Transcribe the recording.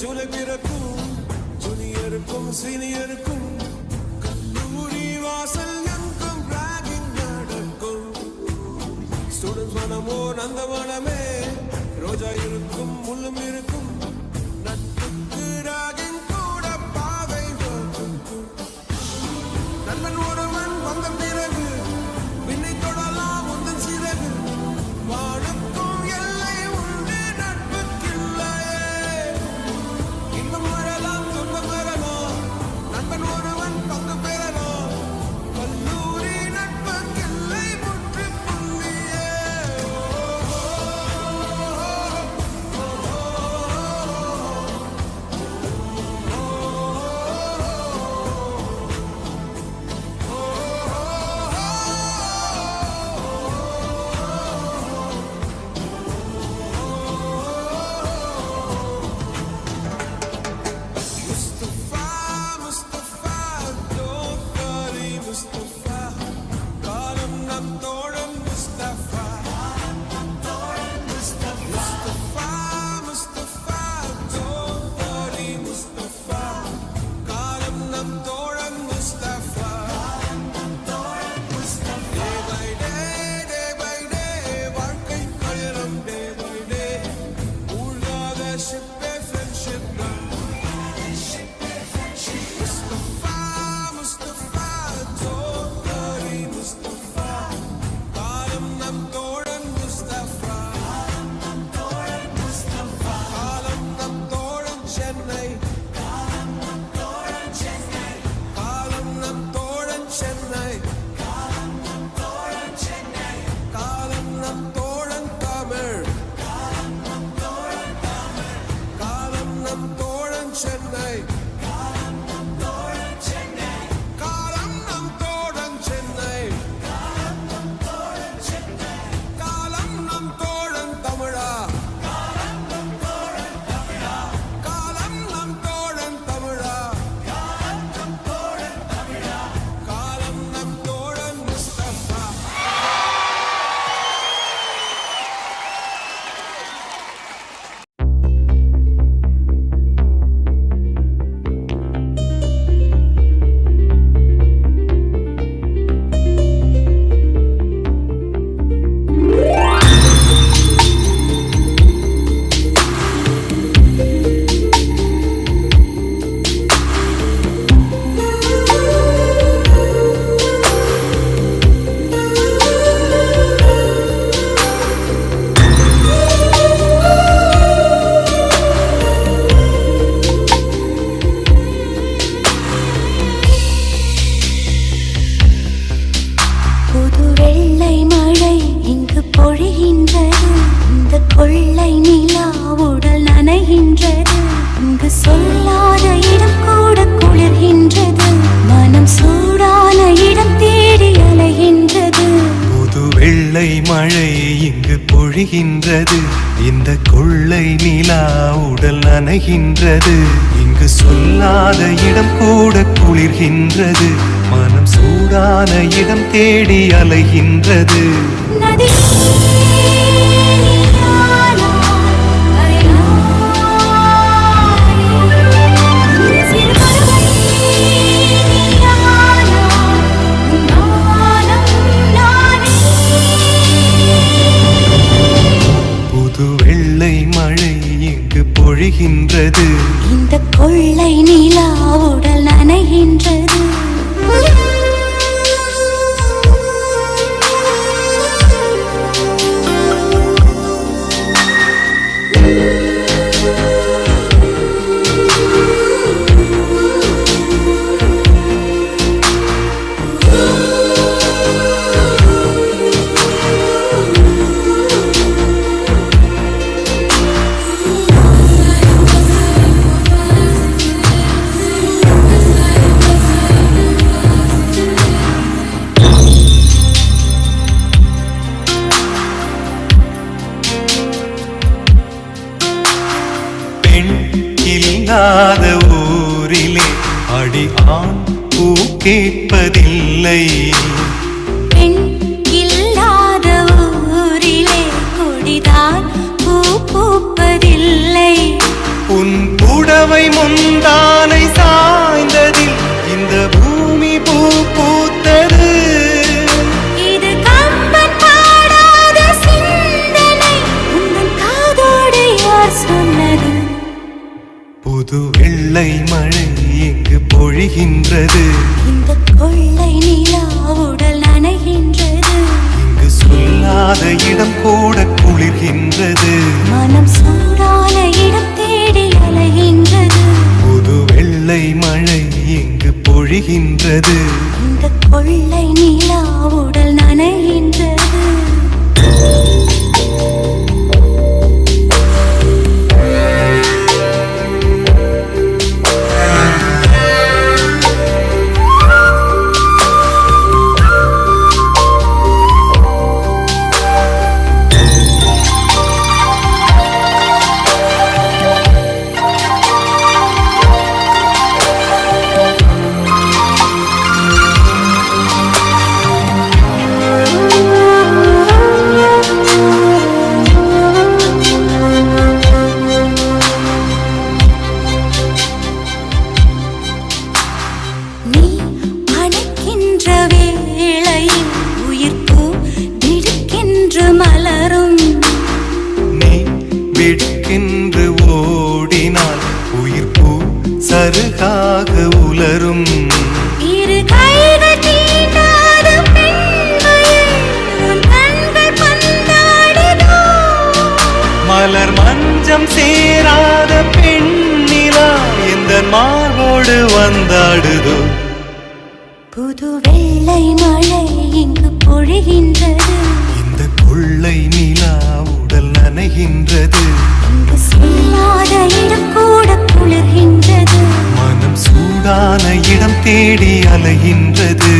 ஜூலை பிறக்கும் ஜூனியருக்கும் சீனியருக்கும் கல்லூரி வாசல் எங்கும் ராகிங் நடக்கும். ஸ்டூடெண்ட்ஸ் மனமோ நந்தவனமே, ரோஜா இருக்கும் முள்ளும் இருக்கும், நட்புக்கு ராகிங் கூட பாவை வகுக்கும். நண்பன் ஒருவன் வந்த பிறகு விண்ணை தொடலாம் உந்தன் சிறகு, வாழுக்கும் எல்லை உண்டு நட்புக்கில்லையே. இன்பம் வரலாம் துன்பம் வரலாம், நண்பன் ஒருவன் பங்கு பெறலாம், கல்லூரி நட்புக்கில்லை முற்றுப்புள்ளியே. மழை இங்கு பொழிகின்றது, இந்த கொள்ளை நிலா உடல் நனைகின்றது. இங்கு சொல்லாத இடம் கூட குளிர்கின்றது, மனம் சூடான இடம் தேடி அலைகின்றது. வெள்ளை வெள்ளை மழை இங்கு பொழிகின்றது. இந்த கொள்ளை நிலா உடல் நனைகின்றது. இல்லாத ஊரிலே அடி ஆண் பூ கேட்பதில்லை. பெண் இல்லாத ஊரிலே கொடிதான் பூ பூப்பதில்லை. உன் புடவை முந்தானை சாய்ந்ததில் இந்த பூமி பூ பூத்தது. இது கம்பன் பாடாத சிந்தனை, உந்தன் காதோடு யார் சொன்னது? புது வெள்ளை மழை இங்கு பொழிகின்றது. இந்த கொள்ளை நிலா உடல் நனைகின்றது. இங்கு சொல்லாத இடம் கூட குளிர்கின்றது. மனம் சூடான இடம் தேடி அலைகின்றது. புது வெள்ளை மழை இங்கு பொழிகின்றது. இந்த கொள்ளை நிலா உடல் நனைகின்றது. நீ அணைக்கின்ற வேளையில் உயிர்ப்பு திடுக்கென்று மலரும். நீ வெட்கென்று ஓடினால் உயிர் பூ சருகாக உலரும். இரு கைகள் தீண்டாத பெண்மையில் உன் கண்கள் பந்தாடுதோ? மலர் மஞ்சம் சேராத பெண்ணிலா எந்த மார்போடு வந்தாடுதோ. புது வெள்ளை மழை இங்கு பொழிகின்றது. இந்த கொள்ளை நிலா உடல் நனைகின்றது. இங்கு சொல்லாத இடம் கூட குளிர்கின்றது. மனம் சூடான இடம் தேடி அலைகின்றது.